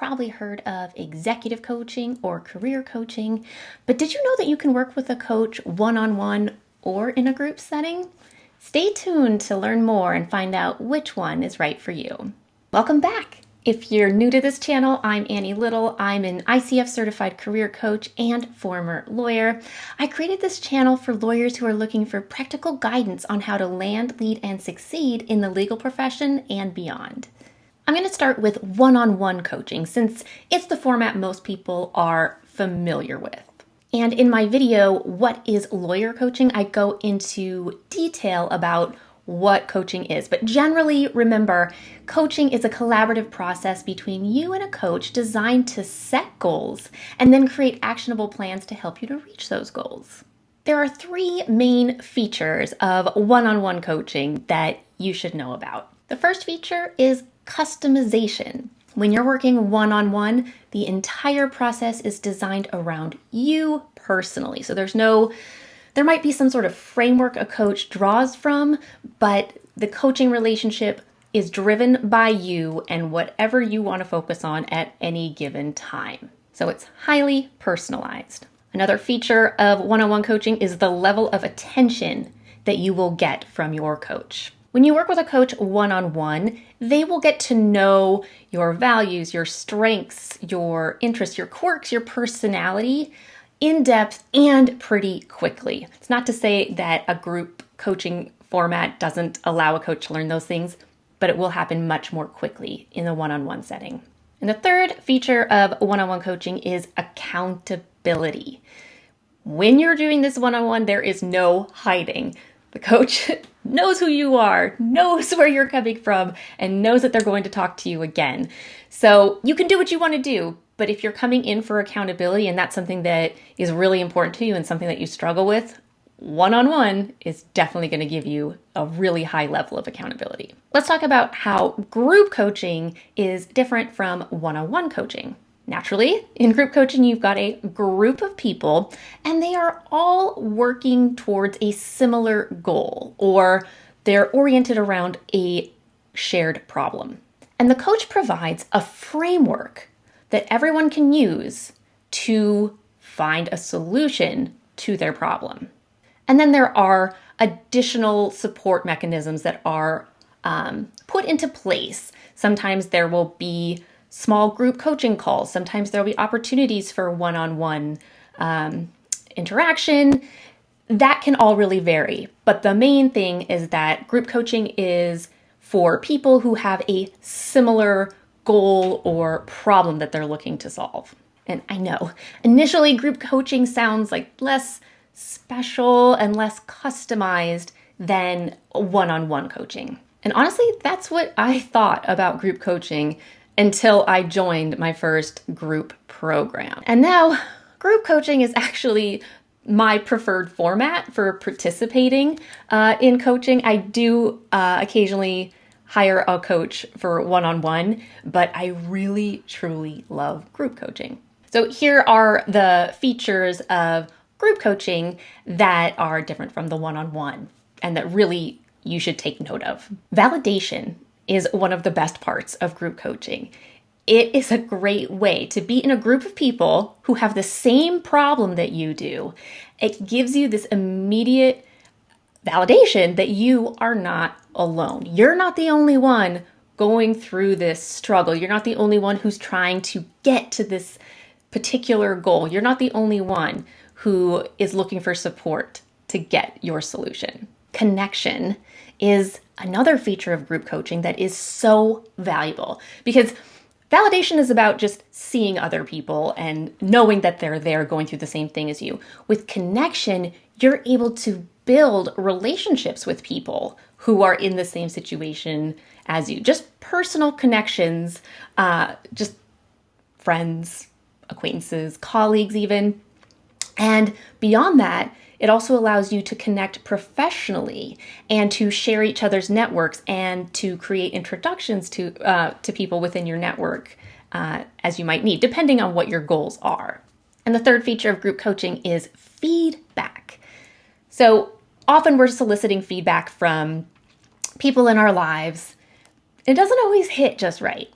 probably heard of executive coaching or career coaching, but did you know that you can work with a coach one-on-one or in a group setting? Stay tuned to learn more and find out which one is right for you. Welcome back. If you're new to this channel, I'm Annie Little. I'm an ICF certified career coach and former lawyer. I created this channel for lawyers who are looking for practical guidance on how to land, lead, and succeed in the legal profession and beyond. I'm going to start with one-on-one coaching since it's the format most people are familiar with. And in my video, What is Lawyer Coaching? I go into detail about what coaching is. But generally, remember, coaching is a collaborative process between you and a coach designed to set goals and then create actionable plans to help you to reach those goals. There are three main features of one-on-one coaching that you should know about. The first feature is customization. When you're working one-on-one, the entire process is designed around you personally. So there might be some sort of framework a coach draws from, but the coaching relationship is driven by you and whatever you want to focus on at any given time. So it's highly personalized. Another feature of one-on-one coaching is the level of attention that you will get from your coach. When you work with a coach one-on-one, they will get to know your values, your strengths, your interests, your quirks, your personality in depth and pretty quickly. It's not to say that a group coaching format doesn't allow a coach to learn those things, but it will happen much more quickly in the one-on-one setting. And the third feature of one-on-one coaching is accountability. When you're doing this one-on-one, there is no hiding. The coach knows who you are, knows where you're coming from, and knows that they're going to talk to you again. So you can do what you want to do, but if you're coming in for accountability and that's something that is really important to you and something that you struggle with, one-on-one is definitely going to give you a really high level of accountability. Let's talk about how group coaching is different from one-on-one coaching. Naturally, in group coaching, you've got a group of people and they are all working towards a similar goal, or they're oriented around a shared problem. And the coach provides a framework that everyone can use to find a solution to their problem. And then there are additional support mechanisms that are put into place. Sometimes there will be small group coaching calls. Sometimes there'll be opportunities for one-on-one interaction. That can all really vary. But the main thing is that group coaching is for people who have a similar goal or problem that they're looking to solve. And I know, initially group coaching sounds like less special and less customized than one-on-one coaching. And honestly, that's what I thought about group coaching until I joined my first group program. And now group coaching is actually my preferred format for participating in coaching. I do occasionally hire a coach for one-on-one, but I really, truly love group coaching. So here are the features of group coaching that are different from the one-on-one and that really you should take note of. Validation is one of the best parts of group coaching. It is a great way to be in a group of people who have the same problem that you do. It gives you this immediate validation that you are not alone. You're not the only one going through this struggle. You're not the only one who's trying to get to this particular goal. You're not the only one who is looking for support to get your solution. Connection is another feature of group coaching that is so valuable because validation is about just seeing other people and knowing that they're there going through the same thing as you. With connection, you're able to build relationships with people who are in the same situation as you. Just personal connections, just friends, acquaintances, colleagues even. And beyond that, it also allows you to connect professionally and to share each other's networks and to create introductions to people within your network as you might need, depending on what your goals are. And the third feature of group coaching is feedback. So often we're soliciting feedback from people in our lives. It doesn't always hit just right,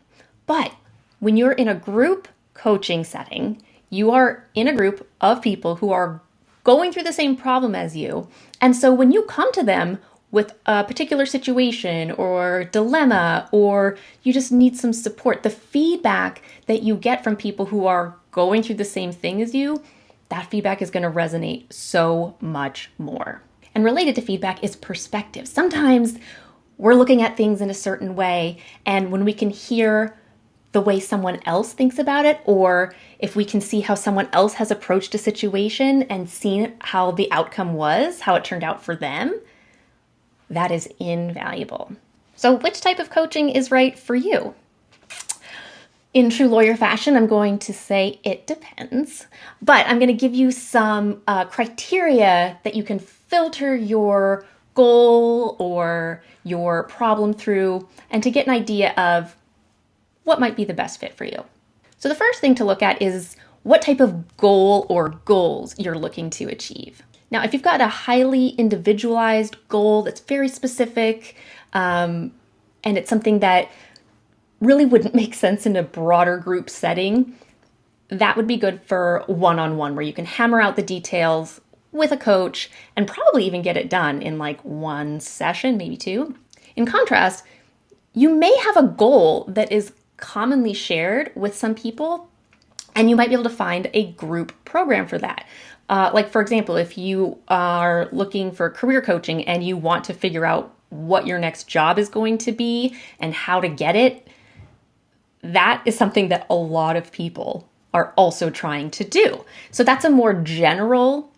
but When you're in a group coaching setting, you are in a group of people who are going through the same problem as you. And so when you come to them with a particular situation or dilemma, or you just need some support, the feedback that you get from people who are going through the same thing as you, that feedback is going to resonate so much more. And related to feedback is perspective. Sometimes we're looking at things in a certain way, and when we can hear the way someone else thinks about it, or if we can see how someone else has approached a situation and seen how the outcome was, how it turned out for them, that is invaluable. So which type of coaching is right for you? In true lawyer fashion, I'm going to say it depends, but I'm going to give you some criteria that you can filter your goal or your problem through, and to get an idea of what might be the best fit for you. So the first thing to look at is what type of goal or goals you're looking to achieve. Now, if you've got a highly individualized goal that's very specific, and it's something that really wouldn't make sense in a broader group setting, that would be good for one-on-one, where you can hammer out the details with a coach and probably even get it done in like one session, maybe two. In contrast, you may have a goal that is commonly shared with some people, and you might be able to find a group program for that. Like, for example, if you are looking for career coaching and you want to figure out what your next job is going to be and how to get it, that is something that a lot of people are also trying to do. So that's a more general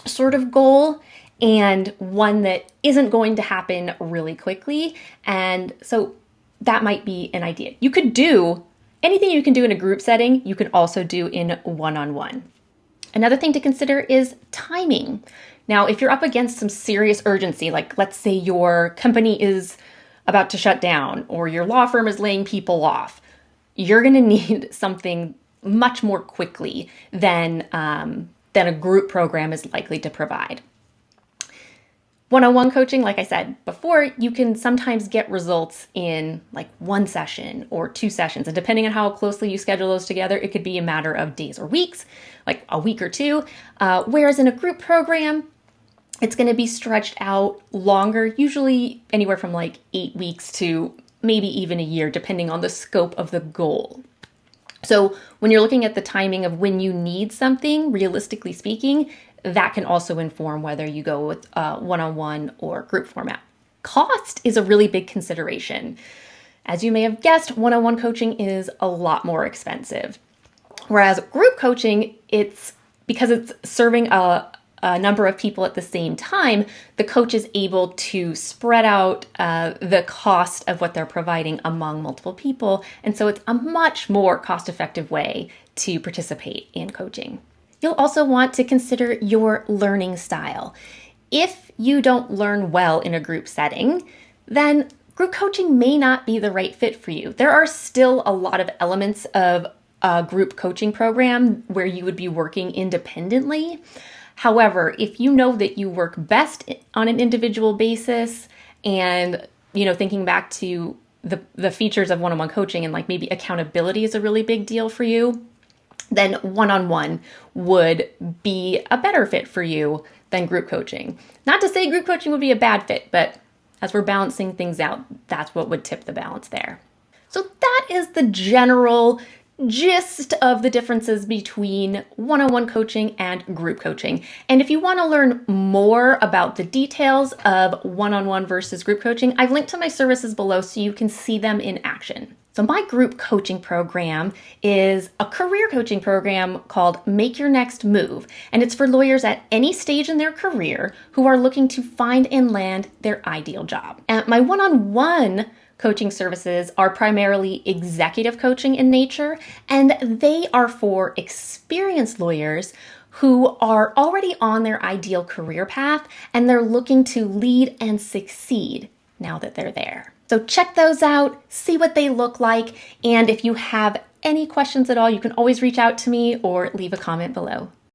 sort of goal, and one that isn't going to happen really quickly. And so that might be an idea. You could do anything you can do in a group setting, you can also do in one-on-one. Another thing to consider is timing. Now, if you're up against some serious urgency, like let's say your company is about to shut down or your law firm is laying people off, you're going to need something much more quickly than a group program is likely to provide. One-on-one coaching, like I said before, you can sometimes get results in like one session or two sessions. And depending on how closely you schedule those together, it could be a matter of days or weeks, like a week or two. Whereas in a group program, it's going to be stretched out longer, usually anywhere from like 8 weeks to maybe even a year, depending on the scope of the goal. So when you're looking at the timing of when you need something, realistically speaking, that can also inform whether you go with one-on-one or group format. Cost is a really big consideration. As you may have guessed, one-on-one coaching is a lot more expensive. Whereas group coaching, because it's serving a number of people at the same time, the coach is able to spread out the cost of what they're providing among multiple people. And so it's a much more cost-effective way to participate in coaching. You'll also want to consider your learning style. If you don't learn well in a group setting, then group coaching may not be the right fit for you. There are still a lot of elements of a group coaching program where you would be working independently. However, if you know that you work best on an individual basis and, thinking back to the features of one-on-one coaching and like maybe accountability is a really big deal for you, then one-on-one would be a better fit for you than group coaching. Not to say group coaching would be a bad fit, but as we're balancing things out, that's what would tip the balance there. So that is the general gist of the differences between one-on-one coaching and group coaching. And if you want to learn more about the details of one-on-one versus group coaching, I've linked to my services below so you can see them in action. So my group coaching program is a career coaching program called Make Your Next Move. And it's for lawyers at any stage in their career who are looking to find and land their ideal job. And my one-on-one coaching services are primarily executive coaching in nature, and they are for experienced lawyers who are already on their ideal career path and they're looking to lead and succeed now that they're there. So check those out, see what they look like, and if you have any questions at all, you can always reach out to me or leave a comment below.